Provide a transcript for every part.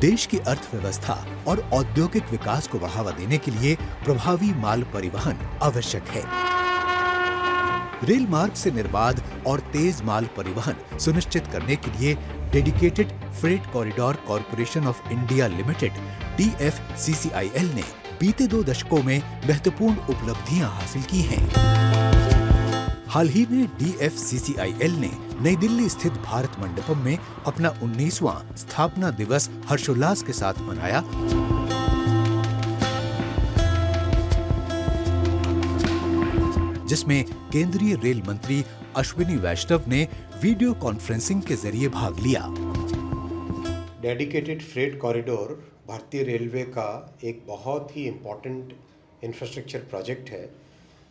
देश की अर्थव्यवस्था और औद्योगिक विकास को बढ़ावा देने के लिए प्रभावी माल परिवहन आवश्यक है। रेल मार्ग से निर्बाध और तेज माल परिवहन सुनिश्चित करने के लिए dedicated freight corridor corporation of India limited DFCCIL ने बीते 2 दशकों में महत्वपूर्ण उपलब्धियां हासिल की हैं। हाल ही में DFCCIL ने नई दिल्ली स्थित भारत मंडपम में अपना 19वां स्थापना दिवस हर्षोल्लास के साथ मनाया, जिसमें केंद्रीय रेल मंत्री अश्विनी वैष्णव ने वीडियो कॉन्फ्रेंसिंग के जरिए भाग लिया। डेडिकेटेड फ्रेट कॉरिडोर भारतीय रेलवे का एक बहुत ही इम्पोर्टेंट इंफ्रास्ट्रक्चर प्रोजेक्ट है,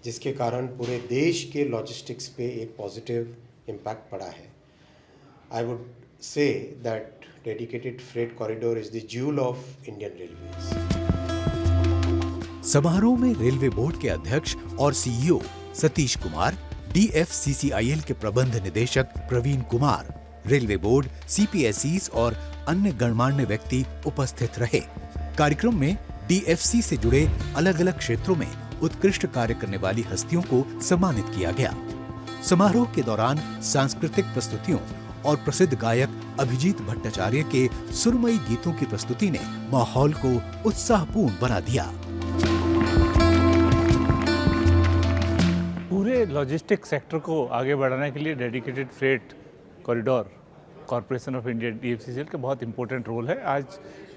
जिसके कारण पूरे देश के लॉजिस्टिक्स पे एक पॉजिटिव इम्पैक्ट पड़ा है। I would say that dedicated freight corridor is the jewel of Indian railways. समारोह में रेलवे बोर्ड के अध्यक्ष और CEO सतीश कुमार, DFCCIL के प्रबंध निदेशक Praveen Kumar, railway board, CPSEs और अन्य गणमान्य व्यक्ति उपस्थित रहे। कार्यक्रम में DFC से जुड़े अलग अलग क्षेत्रों में उत्कृष्ट कार्य करने वाली हस्तियों को सम्मानित किया गया। समारोह के दौरान सांस्कृतिक प्रस्तुतियों और प्रसिद्ध गायक अभिजीत भट्टाचार्य के सुरमई गीतों की प्रस्तुति ने माहौल को उत्साहपूर्ण बना दिया। पूरे लॉजिस्टिक सेक्टर को आगे बढ़ाने के लिए dedicated freight corridor corporation of India DFCCIL का बहुत इंपॉर्टेंट रोल है। आज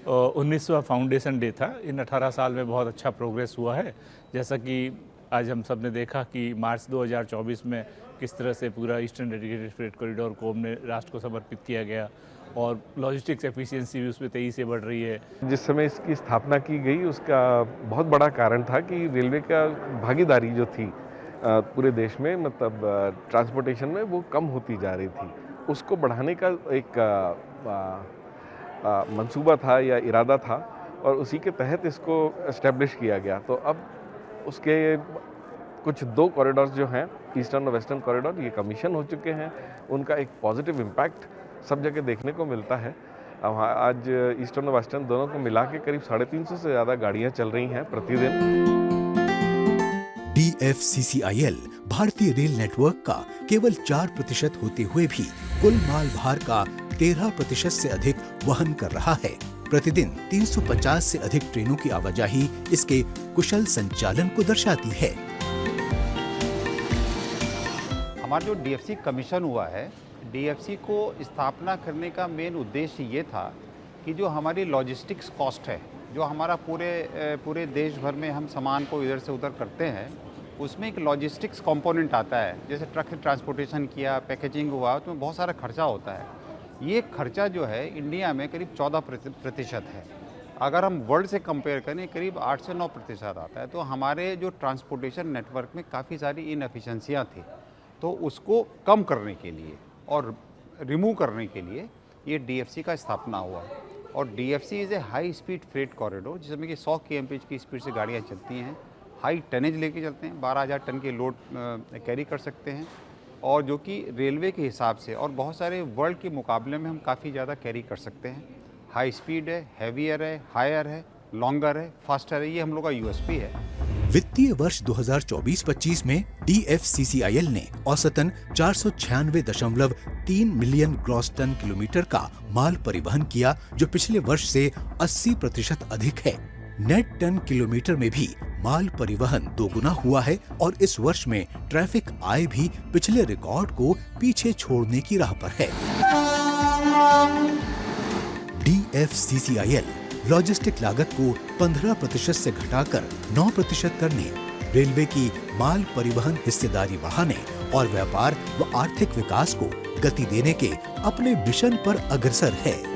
19वां फाउंडेशन डे था। इन 18 साल में बहुत अच्छा प्रोग्रेस हुआ है। जैसा कि आज हम सब ने देखा कि मार्च 2024 में किस तरह से पूरा ईस्टर्न डेडिकेटेड फ्रेट कॉरिडोर को हमने राष्ट्र को समर्पित किया गया और लॉजिस्टिक्स एफिशिएंसी भी उसमें तेजी से बढ़ रही है। जिस समय इसकी स्थापना की गई उसका बहुत बड़ा कारण था कि रेलवे का भागीदारी जो थी पूरे देश में, मतलब ट्रांसपोर्टेशन में, वो कम होती जा रही थी। उसको बढ़ाने का एक मंसूबा था या इरादा था और उसी के तहत इसको एस्टेब्लिश किया गया। तो अब उसके कुछ 2 कॉरिडोर्स जो हैं, ईस्टर्न और वेस्टर्न कॉरिडोर, ये कमीशन हो चुके हैं। उनका एक पॉजिटिव इम्पैक्ट सब जगह देखने को मिलता है। आज ईस्टर्न और वेस्टर्न दोनों को मिला के करीब 350 से ज़्यादा गाड़ियाँ चल रही हैं प्रतिदिन। DFCCIL भारतीय रेल नेटवर्क का केवल 4% होते हुए भी कुल माल भार का 13% से अधिक वहन कर रहा है। प्रतिदिन 350 से अधिक ट्रेनों की आवाजाही इसके कुशल संचालन को दर्शाती है। हमारा जो DFC कमीशन हुआ है, DFC को स्थापना करने का मेन उद्देश्य ये था कि जो हमारी लॉजिस्टिक्स कॉस्ट है, जो हमारा पूरे देश भर में हम सामान को इधर से उधर करते हैं, उसमें एक लॉजिस्टिक्स कंपोनेंट आता है। जैसे ट्रक ट्रांसपोर्टेशन किया, पैकेजिंग हुआ, उसमें बहुत सारा खर्चा होता है। ये खर्चा जो है इंडिया में करीब 14% है। अगर हम वर्ल्ड से कंपेयर करें करीब 8 से 9% आता है। तो हमारे जो ट्रांसपोर्टेशन नेटवर्क में काफ़ी सारी इनएफिशिएंसियाँ थी, तो उसको कम करने के लिए और रिमूव करने के लिए ये DFC का स्थापना हुआ। और DFC is a high speed freight corridor, जिसमें कि 100 kmph की स्पीड से गाड़ियाँ चलती हैं, हाई टनेज लेके चलते हैं, 12,000 टन के लोड कैरी कर सकते हैं, और जो कि रेलवे के हिसाब से और बहुत सारे वर्ल्ड के मुकाबले में हम काफ़ी ज़्यादा कैरी कर सकते हैं। हाई स्पीड है, हैवियर है, हायर है, लॉन्गर है, फास्टर है, ये हम लोग का USP है। वित्तीय वर्ष 2024-25 में DFCCIL ने औसतन 496.3 मिलियन ग्रॉस टन किलोमीटर का माल परिवहन किया, जो पिछले वर्ष से 80% अधिक है। नेट टन किलोमीटर में भी माल परिवहन 2 गुना हुआ है और इस वर्ष में ट्रैफिक आय भी पिछले रिकॉर्ड को पीछे छोड़ने की राह पर है। DFCCIL लॉजिस्टिक लागत को 15% से घटाकर 9% करने, रेलवे की माल परिवहन हिस्सेदारी बढ़ाने और व्यापार व आर्थिक विकास को गति देने के अपने मिशन पर अग्रसर है।